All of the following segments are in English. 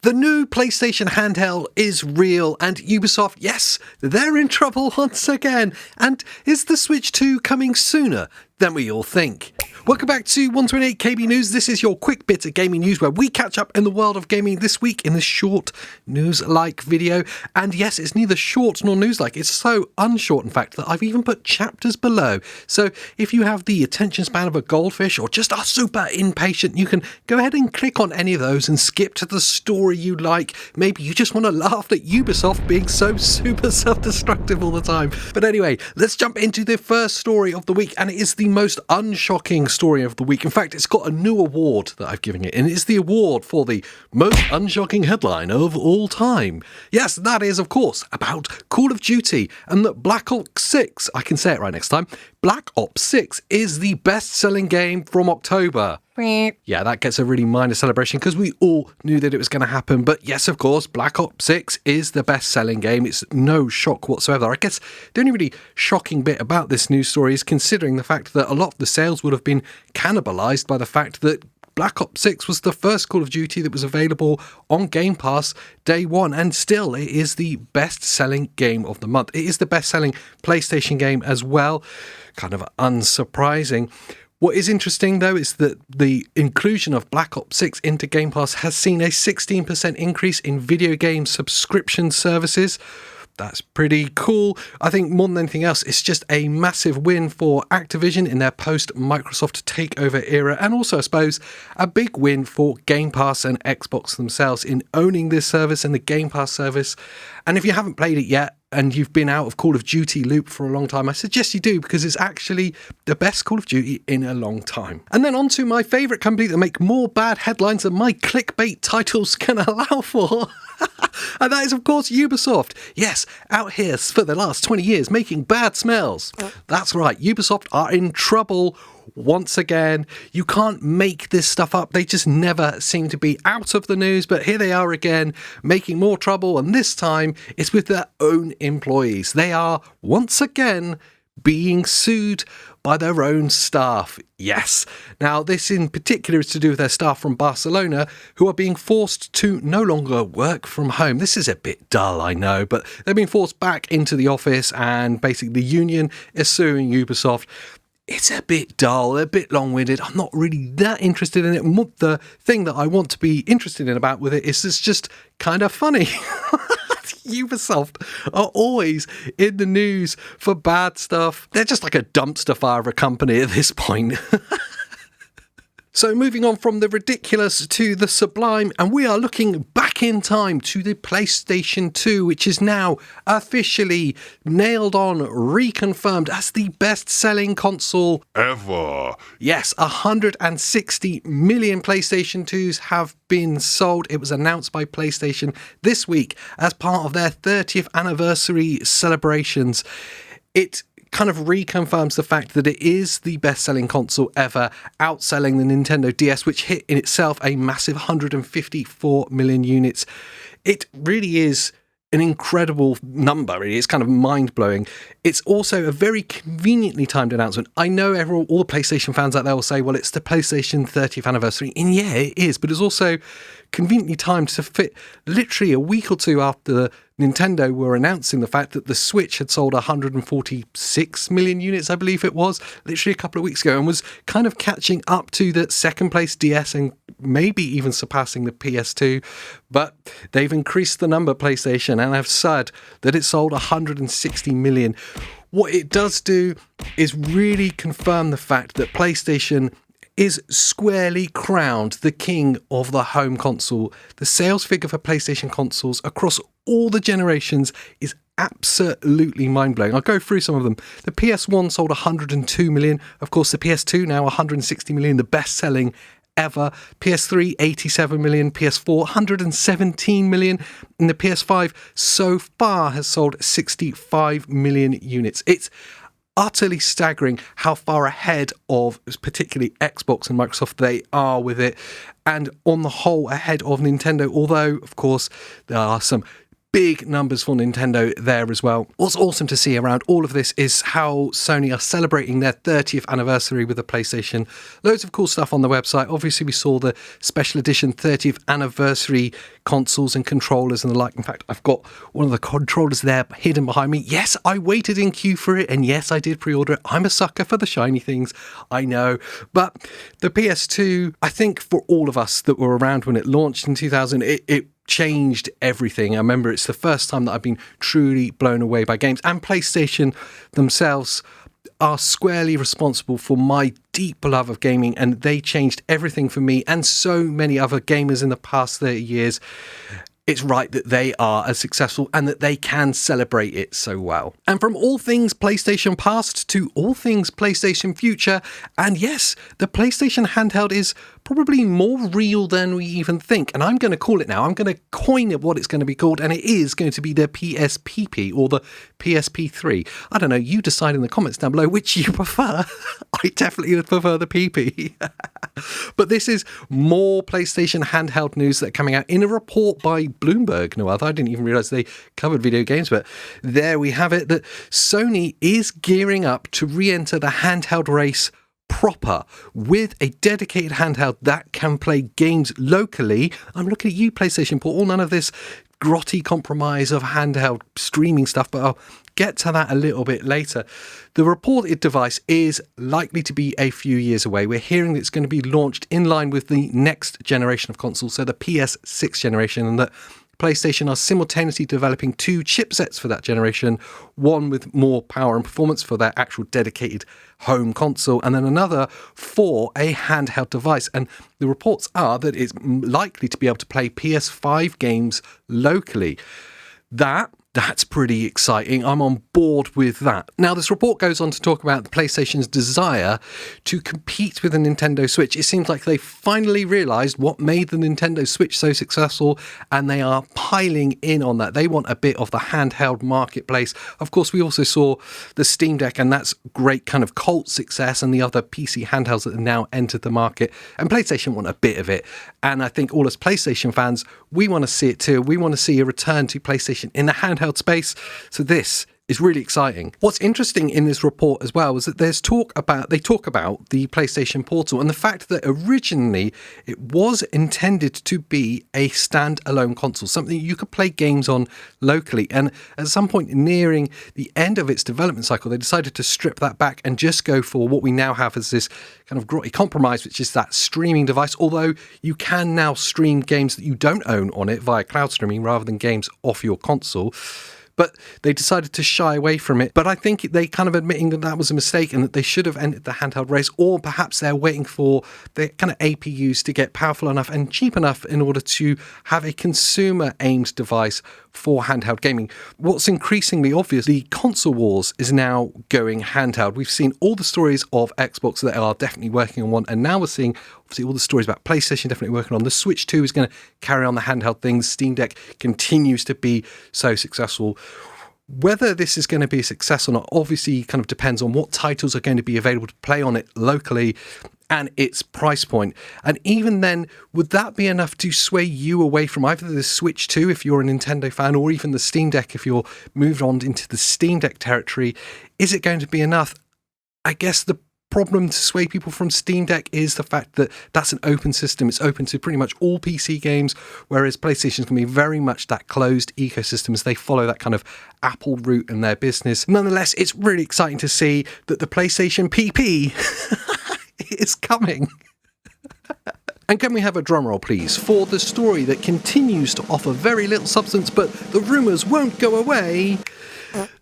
The new PlayStation handheld is real, and Ubisoft, yes, they're in trouble once again. And is the Switch 2 coming sooner than we all think? Welcome back to 128KB News. This is your quick bit of gaming news where we catch up in the world of gaming this week in this short news-like video. And yes, it's neither short nor news-like. It's so unshort, in fact, that I've even put chapters below. So if you have the attention span of a goldfish or just are super impatient, you can go ahead and click on any of those and skip to the story you like. Maybe you just want to laugh at Ubisoft being so super self-destructive all the time. But anyway, let's jump into the first story of the week, and it is the most unshocking story of the week. In fact, it's got a new award that I've given it, and it's the award for the most unshocking headline of all time. Yes, that is, of course, about Call of Duty, and that Black Ops 6, I can say it right next time, Black Ops 6 is the best-selling game from October. Yeah, that gets a really minor celebration because we all knew that it was going to happen. But yes, of course, Black Ops 6 is the best-selling game. It's no shock whatsoever. I guess the only really shocking bit about this news story is considering the fact that a lot of the sales would have been cannibalized by the fact that Black Ops 6 was the first Call of Duty that was available on Game Pass day one, and still it is the best-selling game of the month. It is the best-selling PlayStation game as well. Kind of unsurprising. What is interesting, though, is that the inclusion of Black Ops 6 into Game Pass has seen a 16% increase in video game subscription services. That's pretty cool. I think more than anything else, it's just a massive win for Activision in their post-Microsoft takeover era, and also, I suppose, a big win for Game Pass and Xbox themselves in owning this service and the Game Pass service. And if you haven't played it yet, and you've been out of Call of Duty loop for a long time, I suggest you do, because it's actually the best Call of Duty in a long time. And then on to my favourite company that make more bad headlines than my clickbait titles can allow for. And that is, of course, Ubisoft. Yes, out here for the last 20 years making bad smells. That's right, Ubisoft are in trouble once again. You can't make this stuff up. They just never seem to be out of the news, but here they are again, making more trouble, and this time it's with their own employees. They are once again being sued by their own staff. Yes. Now, this in particular is to do with their staff from Barcelona who are being forced to no longer work from home. This is a bit dull, I know, but they're being forced back into the office, and basically the union is suing Ubisoft. It's a bit dull, a bit long-winded. I'm not really that interested in it. The thing that I want to be interested in about with it is it's just kind of funny. Ubisoft are always in the news for bad stuff. They're just like a dumpster fire of a company at this point. So moving on from the ridiculous to the sublime, and we are looking back in time to the PlayStation 2, which is now officially nailed on, reconfirmed as the best-selling console ever. Yes, 160 million PlayStation 2s have been sold. It was announced by PlayStation this week as part of their 30th anniversary celebrations. It kind of reconfirms the fact that it is the best-selling console ever, outselling the Nintendo DS, which hit in itself a massive 154 million units. It really is an incredible number. It's kind of mind-blowing. It's also a very conveniently timed announcement. I know all the PlayStation fans out there will say, well, it's the PlayStation 30th anniversary. And yeah, it is, but it's also conveniently timed to fit literally a week or two after Nintendo were announcing the fact that the Switch had sold 146 million units, I believe it was, literally a couple of weeks ago, and was kind of catching up to the second place DS and maybe even surpassing the PS2. But they've increased the number, PlayStation, and have said that it sold 160 million. What it does do is really confirm the fact that PlayStation is squarely crowned the king of the home console. The sales figure for PlayStation consoles across all the generations is absolutely mind-blowing. I'll go through some of them. The PS1 sold 102 million. Of course, the PS2 now 160 million, the best-selling ever. PS3, 87 million. PS4, 117 million. And the PS5 so far has sold 65 million units. It's utterly staggering how far ahead of particularly Xbox and Microsoft they are with it, and on the whole ahead of Nintendo, although of course there are some big numbers for Nintendo there as well. What's awesome to see around all of this is how Sony are celebrating their 30th anniversary with the PlayStation. Loads of cool stuff on the website. Obviously, we saw the special edition 30th anniversary consoles and controllers and the like. In fact, I've got one of the controllers there hidden behind me. Yes, I waited in queue for it, and yes, I did pre-order it. I'm a sucker for the shiny things, I know. But the PS2, I think for all of us that were around when it launched in 2000, it changed everything. I remember it's the first time that I've been truly blown away by games, and PlayStation themselves are squarely responsible for my deep love of gaming, and they changed everything for me and so many other gamers in the past 30 years. It's right that they are as successful and that they can celebrate it so well. And from all things PlayStation past to all things PlayStation future, and yes, the PlayStation handheld is probably more real than we even think. And I'm going to call it now. I'm going to coin it what it's going to be called, and it is going to be the PSPP or the PSP3. I don't know, you decide in the comments down below which you prefer. I definitely prefer the PP. But this is more PlayStation handheld news that are coming out in a report by Bloomberg, no other. I didn't even realize they covered video games, but there we have it, that Sony is gearing up to re-enter the handheld race proper with a dedicated handheld that can play games locally. I'm looking at you, PlayStation Portal, none of this grotty compromise of handheld streaming stuff, but I'll get to that a little bit later. The reported device is likely to be a few years away. We're hearing that it's going to be launched in line with the next generation of consoles, so the PS6 generation, and that PlayStation are simultaneously developing two chipsets for that generation, one with more power and performance for their actual dedicated home console, and then another for a handheld device. And the reports are that it's likely to be able to play PS5 games locally. That's pretty exciting. I'm on board with that. Now, this report goes on to talk about the PlayStation's desire to compete with the Nintendo Switch. It seems like they finally realised what made the Nintendo Switch so successful, and they are piling in on that. They want a bit of the handheld marketplace. Of course, we also saw the Steam Deck, and that's great kind of cult success, and the other PC handhelds that have now entered the market. And PlayStation want a bit of it. And I think all us PlayStation fans, we want to see it too. We want to see a return to PlayStation in the handheld space. So this is really exciting. What's interesting in this report as well is that they talk about the PlayStation Portal and the fact that originally it was intended to be a standalone console, something you could play games on locally. And at some point nearing the end of its development cycle, they decided to strip that back and just go for what we now have as this kind of grotty compromise, which is that streaming device. Although you can now stream games that you don't own on it via cloud streaming rather than games off your console. But they decided to shy away from it. But I think they kind of admitting that that was a mistake and that they should have entered the handheld race, or perhaps they're waiting for the kind of APUs to get powerful enough and cheap enough in order to have a consumer-aimed device for handheld gaming. What's increasingly obvious, the console wars is now going handheld. We've seen all the stories of Xbox that are definitely working on one, and now we're seeing obviously all the stories about PlayStation definitely working on. The Switch 2 is going to carry on the handheld things. Steam Deck continues to be so successful. Whether this is going to be a success or not obviously kind of depends on what titles are going to be available to play on it locally and its price point. And even then, would that be enough to sway you away from either the Switch 2 if you're a Nintendo fan, or even the Steam Deck if you're moved on into the Steam Deck territory? Is it going to be enough? I guess the problem to sway people from Steam Deck is the fact that that's an open system. It's open to pretty much all PC games, whereas PlayStation can be very much that closed ecosystem as they follow that kind of Apple route in their business. Nonetheless, it's really exciting to see that the PlayStation PP is coming. And can we have a drum roll, please, for the story that continues to offer very little substance, but the rumours won't go away.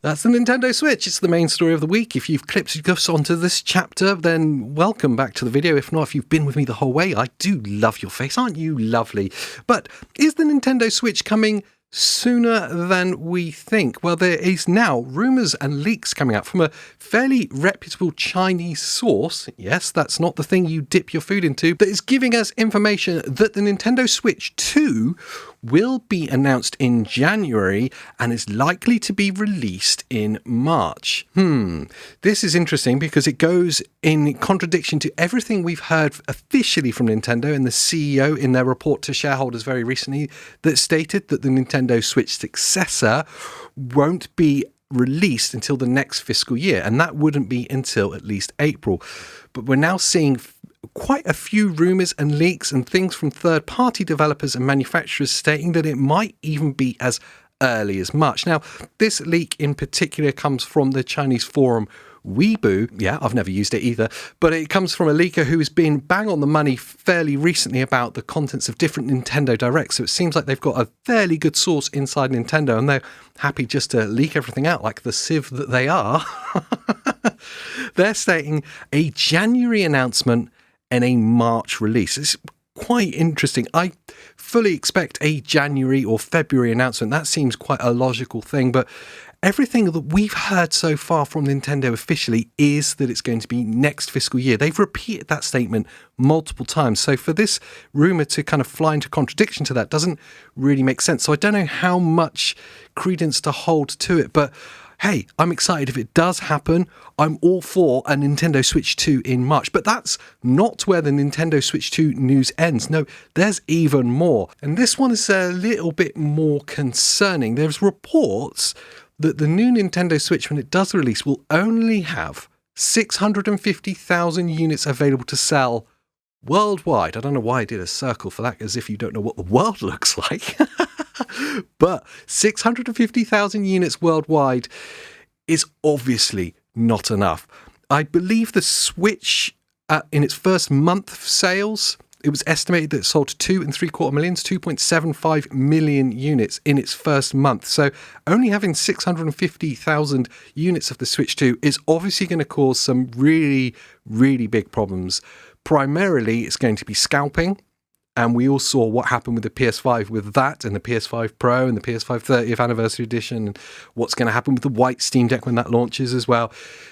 That's the Nintendo Switch. It's the main story of the week. If you've clipped yourself onto this chapter, then welcome back to the video. If not, if you've been with me the whole way, I do love your face. Aren't you lovely? But is the Nintendo Switch coming sooner than we think? Well, there is now rumours and leaks coming out from a fairly reputable Chinese source. Yes, that's not the thing you dip your food into, that is giving us information that the Nintendo Switch 2 will be announced in January and is likely to be released in March. This is interesting because it goes in contradiction to everything we've heard officially from Nintendo and the CEO in their report to shareholders very recently that stated that the Nintendo Nintendo Switch successor won't be released until the next fiscal year, and that wouldn't be until at least April. But we're now seeing quite a few rumours and leaks and things from third-party developers and manufacturers stating that it might even be as early as March. Now, this leak in particular comes from the Chinese forum Weibo. Yeah, I've never used it either, but it comes from a leaker who has been bang on the money fairly recently about the contents of different Nintendo Directs. So it seems like they've got a fairly good source inside Nintendo, and they're happy just to leak everything out like the sieve that they are. They're stating a January announcement and a March release. It's quite interesting. I fully expect a January or February announcement. That seems quite a logical thing, but everything that we've heard so far from Nintendo officially is that it's going to be next fiscal year. They've repeated that statement multiple times. So for this rumor to kind of fly into contradiction to that doesn't really make sense. So I don't know how much credence to hold to it, but hey, I'm excited if it does happen. I'm all for a Nintendo Switch 2 in March. But that's not where the Nintendo Switch 2 news ends. No, there's even more. And this one is a little bit more concerning. There's reports that the new Nintendo Switch, when it does release, will only have 650,000 units available to sell worldwide. I don't know why I did a circle for that, as if you don't know what the world looks like. But 650,000 units worldwide is obviously not enough. I believe the Switch, in its first month of sales, it was estimated that it sold 2.75 million, 2.75 million units in its first month. So only having 650,000 units of the Switch 2 is obviously going to cause some really, really big problems. Primarily, it's going to be scalping. And we all saw what happened with the PS5 with that, and the PS5 Pro and the PS5 30th Anniversary Edition, and what's going to happen with the white Steam Deck when that launches as well.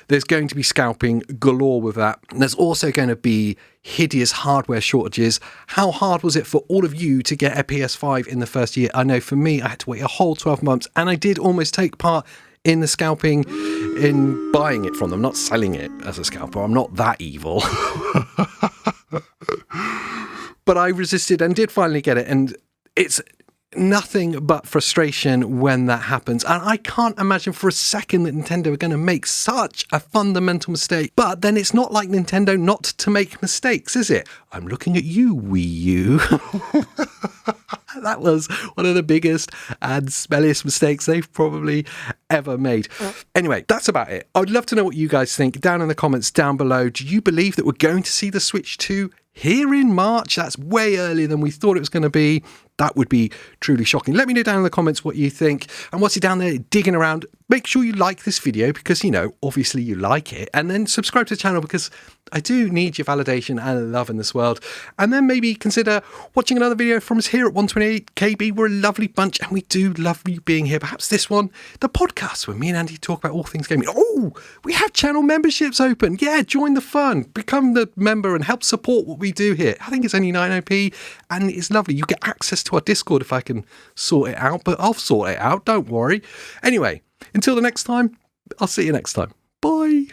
There's going to be scalping galore with that. And there's also going to be hideous hardware shortages. How hard was it for all of you to get a PS5 in the first year? I know for me, I had to wait a whole 12 months, and I did almost take part in the scalping, in buying it from them, not selling it as a scalper. I'm not that evil. But I resisted and did finally get it, and it's nothing but frustration when that happens. And I can't imagine for a second that Nintendo are going to make such a fundamental mistake. But then it's not like Nintendo not to make mistakes, is it? I'm looking at you, Wii U. That was one of the biggest and smelliest mistakes they've probably ever made. Anyway, that's about it. I would love to know what you guys think down in the comments down below. Do you believe that we're going to see the Switch 2 here in March? That's way earlier than we thought it was going to be. That would be truly shocking. Let me know down in the comments what you think. And whilst you're down there digging around, make sure you like this video because, you know, obviously you like it. And then subscribe to the channel because I do need your validation and love in this world. And then maybe consider watching another video from us here at 128KB. We're a lovely bunch and we do love you being here. Perhaps this one, the podcast where me and Andy talk about all things gaming. Oh, we have channel memberships open. Yeah, join the fun. Become the member and help support what we do here. I think it's only 9p and it's lovely. You get access to our Discord if I can sort it out, but I'll sort it out. Don't worry. Anyway, until the next time, I'll see you next time.